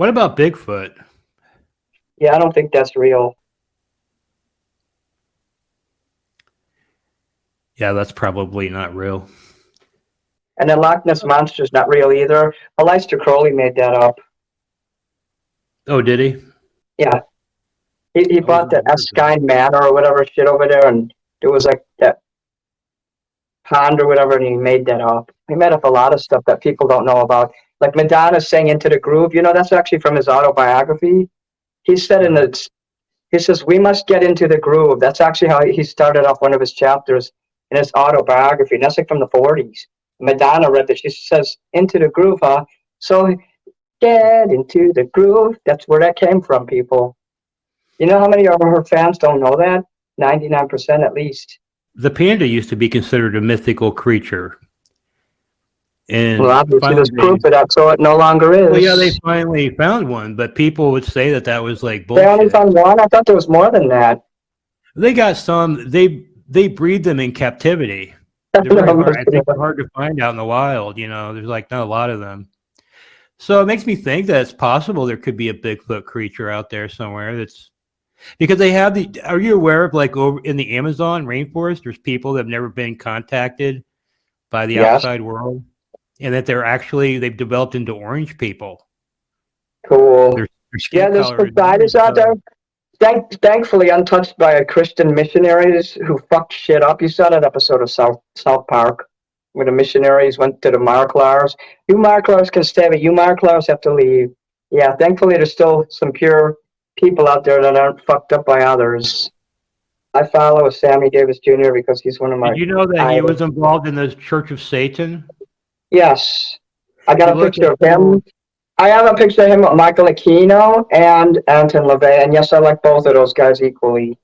What about Bigfoot? Yeah, I don't think that's real. Yeah, that's probably not real. And the Loch Ness Monster's not real either. Aleister Crowley made that up. Oh, did he? Yeah. He I wasn't bought the aware of that. Eskine Manor or whatever shit over there, and it was like that pond or whatever, and he made that up. He made up a lot of stuff that people don't know about. Like Madonna sang Into the Groove. You know, that's actually from his autobiography. He said in the, he says, we must get into the groove. That's actually how he started off one of his chapters in his autobiography. And that's like from the 40s. Madonna read that. She says, into the groove, huh? So get into the groove. That's where that came from, people. You know how many of her fans don't know that? 99% at least. The panda used to be considered a mythical creature. Well, And obviously, finally there's proof of that, so it no longer is. well, yeah, they finally found one, but people would say that that was like They only bullshit. found one? I thought there was more than that. They got some. They breed them in captivity. They're very hard. I think they're hard to find out in the wild. You know, there's like not a lot of them. So it makes me think that it's possible there could be a Bigfoot creature out there somewhere. That's because they have the. Are you aware of like over in the Amazon rainforest? There's people that have never been contacted by the Yes. outside world, and that they've developed into orange people. Cool. Their skin Yeah, there's color is societies out there. Thankfully untouched by Christian missionaries who fucked shit up. You saw that episode of South Park where the missionaries went to the Marklars. You Marklars can stay, but you Marklars have to leave. Yeah, thankfully there's still some pure people out there that aren't fucked up by others. I follow Sammy Davis Jr. because he's one of my Did you know that he idols. was involved in the Church of Satan? Yes. I If you got a look picture at of him. I have a picture of him with Michael Aquino and Anton LaVey, and yes, I like both of those guys equally.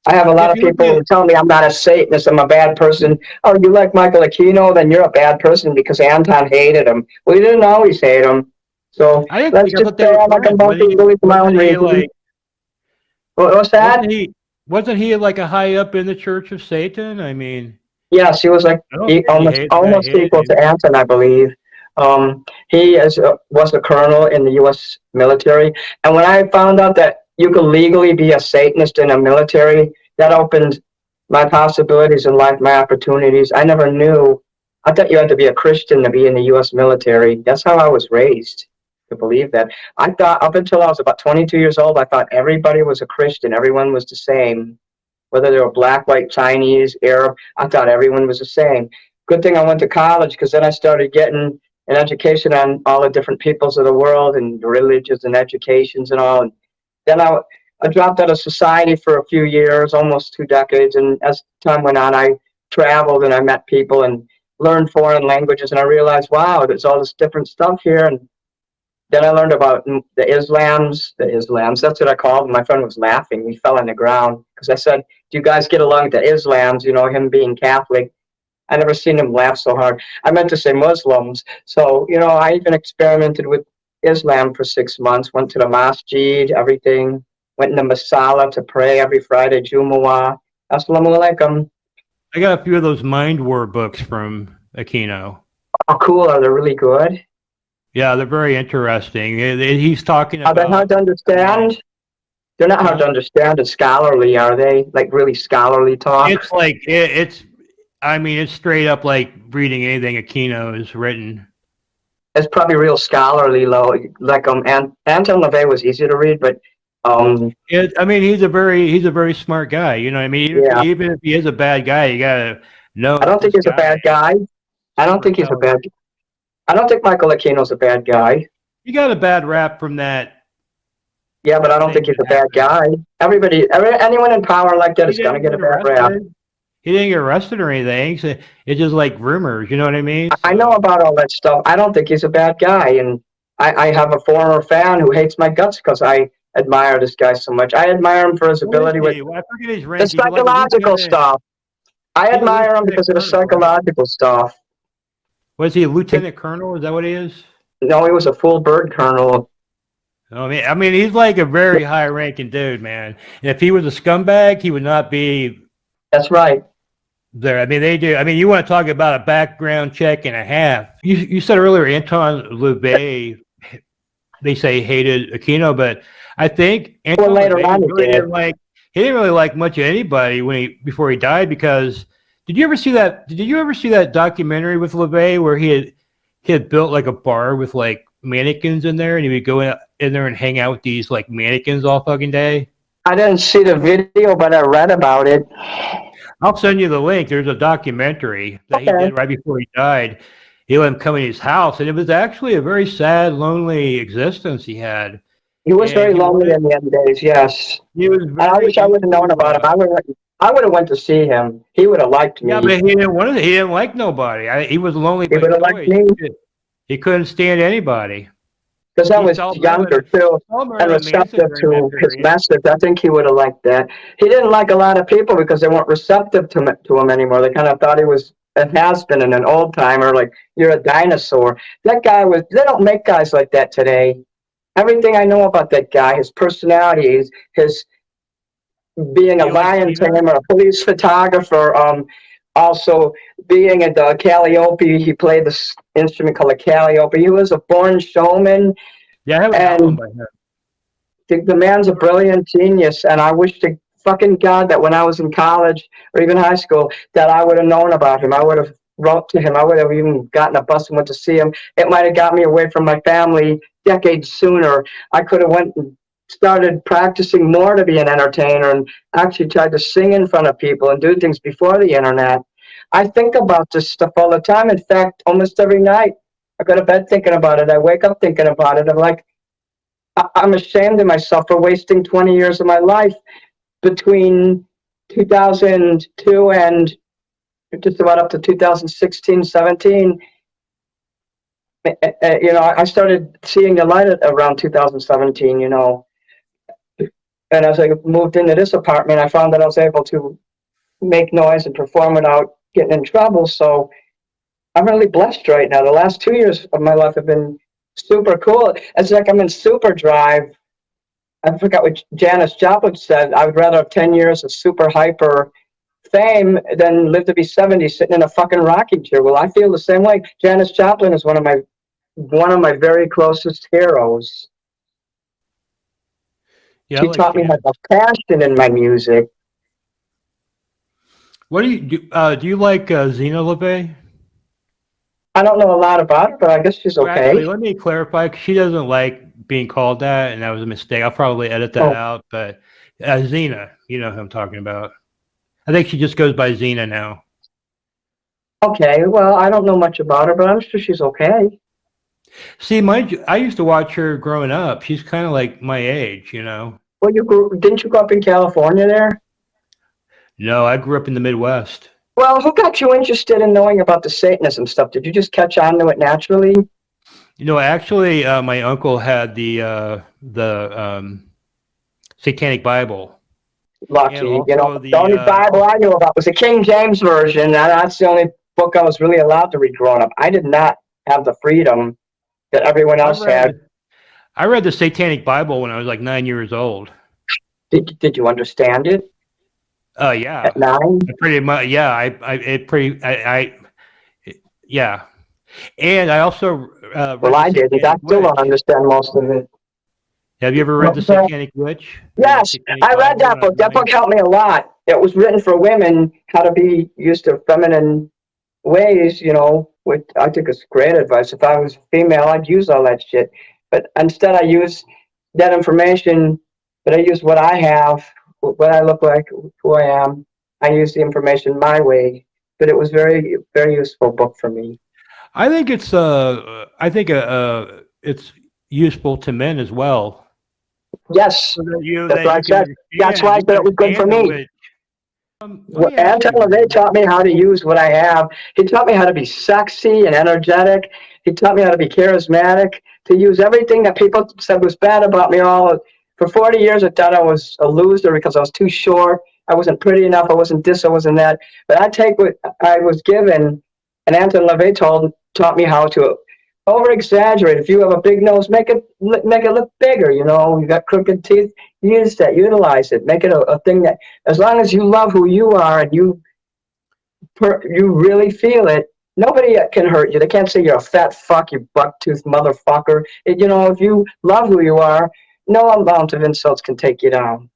I have a lot of people who tell me I'm not a Satanist, I'm a bad person. Oh, you like Michael Aquino, then you're a bad person because Anton hated him. Well, he didn't always hate him. So let's just say I like them both equally for my own reasons. What's that? Wasn't he like a high up in the Church of Satan? I mean, yes, he was like almost equal to Anton, I believe. He was a colonel in the U.S. military, and when I found out that you could legally be a Satanist in a military, that opened my possibilities in life, my opportunities. I never knew. I thought you had to be a Christian to be in the U.S. military. That's how I was raised, to believe that. I thought up until I was about 22 years old, I thought everybody was a Christian. Everyone was the same. Whether they were black, white, Chinese, Arab, I thought everyone was the same. Good thing I went to college because then I started getting an education on all the different peoples of the world and religions and educations and all. And then I dropped out of society for a few years, almost 2 decades. And as time went on, I traveled and I met people and learned foreign languages. And I realized, wow, there's all this different stuff here. And then I learned about the Islams, that's what I called them. My friend was laughing. He fell on the ground because I said, do you guys get along with the Islams, you know, him being Catholic? I never seen him laugh so hard. I meant to say Muslims. So, you know, I even experimented with Islam for 6 months, went to the masjid, everything, went in the masala to pray every Friday, Jumu'ah. Assalamu alaikum. I got a few of those Mind War books from Aquino. Oh, cool. Are they really good? Yeah, they're very interesting. He's talking about... Are they hard to understand? They're not hard to understand as scholarly, are they? Like really scholarly talk? It's like, I mean, it's straight up like reading anything Aquino has written. It's probably real scholarly, like Anton LaVey was easy to read, but I mean, he's a very smart guy. You know what I mean? Yeah. Even if he is a bad guy, you gotta know. I don't think he's a bad guy. I don't think he's a bad. I don't think Michael Aquino's a bad guy. He got a bad rap from that. Yeah, but I don't think he's a bad guy. Anyone in power like that is gonna get a bad rap. He didn't get arrested or anything. So it's just like rumors. You know what I mean? I know about all that stuff. I don't think he's a bad guy, and I have a former fan who hates my guts because I admire this guy so much. I admire him for his ability with the psychological stuff. I admire him because of the psychological stuff. Was he a lieutenant colonel? Is that what he is? No, he was a full bird colonel. I mean, he's like a very high-ranking dude, man. And if he was a scumbag, he would not be. That's right. There, I mean, they do. I mean, you want to talk about a background check and a half. You said earlier, Anton LaVey they say hated Aquino, but I think Well, Anton later LaVey on he really did. didn't really like much of anybody before he died, because did you ever see that documentary with LaVey where he had built like a bar with like mannequins in there, and he would go in there and hang out with these like mannequins all fucking day? I didn't see the video, but I read about it. I'll send you the link. There's a documentary that he Okay. did right before he died. He let him come in his house, and it was actually a very sad, lonely existence he had. He was And very lonely in the end days, yes. he was And I very wish I would have known into, about him. I would have went to see him. He would have liked yeah, me. but he didn't like nobody. He was lonely He by would have liked choice. me He couldn't stand anybody. because I He was saw younger too and Marilyn Manson receptive during that to his period. message. I think he would have liked that. He didn't like a lot of people because they weren't receptive to him anymore. They kind of thought he was a has-been and an old timer, like you're a dinosaur. That guy was. They don't make guys like that today. Everything I know about that guy, his personality, his being a You like lion Cena? tamer, a police photographer, also being a calliope. He played this instrument called a calliope. He was a born showman, Yeah, I have an album and by him. the man's a brilliant genius. And I wish to fucking God that when I was in college or even high school, that I would have known about him. I would have wrote to him. I would have even gotten a bus and went to see him. It might have got me away from my family decades sooner. I could have went and started practicing more to be an entertainer and actually tried to sing in front of people and do things before the internet. I think about this stuff all the time. In fact, almost every night I go to bed thinking about it. I wake up thinking about it. I'm like, I'm ashamed of myself for wasting 20 years of my life between 2002 and just about up to 2016, 17. I started seeing the light around 2017, and as I moved into this apartment, I found that I was able to make noise and perform without getting in trouble. So I'm really blessed right now. The last 2 years of my life have been super cool. It's like I'm in super drive. I forgot what Janis Joplin said. I would rather have 10 years of super hyper fame than live to be 70 sitting in a fucking rocking chair. Well, I feel the same way. Janis Joplin is one of my very closest heroes. Yeah, I She like taught me how Janet. to have passion in my music. What do you do? Do you like Zena LaVey? I don't know a lot about her, but I guess she's Well, actually, okay. let me clarify, 'cause she doesn't like being called that, and that was a mistake. I'll probably edit that Oh, out. But Xena, you know who I'm talking about. I think she just goes by Xena now. okay. Well, I don't know much about her, but I'm sure she's okay. See, I used to watch her growing up. She's kind of like my age, you know. Well, didn't you grow up in California there? No, I grew up in the Midwest. Well, who got you interested in knowing about the Satanism stuff? Did you just catch on to it naturally? You know, actually, my uncle had the Satanic Bible, and Lucky, also the only Bible I knew about was the King James version, and that's the only book I was really allowed to read growing up. I did not have the freedom that everyone I else had. read the Satanic Bible when I was like 9 years old. Did you understand it Yeah, at 9? pretty much. Yeah, yeah. And I also Well, read the I didn't. I Satanic still don't Witch. understand most of it. Have you ever read the Satanic Witch or the Yes, Satanic I read Bible that when I was book. That book nine? helped me a lot. It was written for women, how to be used to feminine ways, which I think is great advice. If I was female, I'd use all that shit. But instead, I use that information, but I use what I have, what I look like, who I am. I use the information my way. But it was very, very useful book for me. It's useful to men as well, Yes, so that's what I said. That's why I you said can it was good for understand the me. witch. Let me ask Anton you, LaVey man. taught me how to use what I have. He taught me how to be sexy and energetic. He taught me how to be charismatic, to use everything that people said was bad about me. For 40 years, I thought I was a loser because I was too short. I wasn't pretty enough. I wasn't this. I wasn't that. But I take what I was given, and Anton LaVey taught me how to over exaggerate. If you have a big nose, make it look bigger. You got crooked teeth, utilize it, make it a thing that, as long as you love who you are and you really feel it, Nobody can hurt you. They can't say you're a fat fuck, you buck-toothed motherfucker. You know, if you love who you are, no amount of insults can take you down.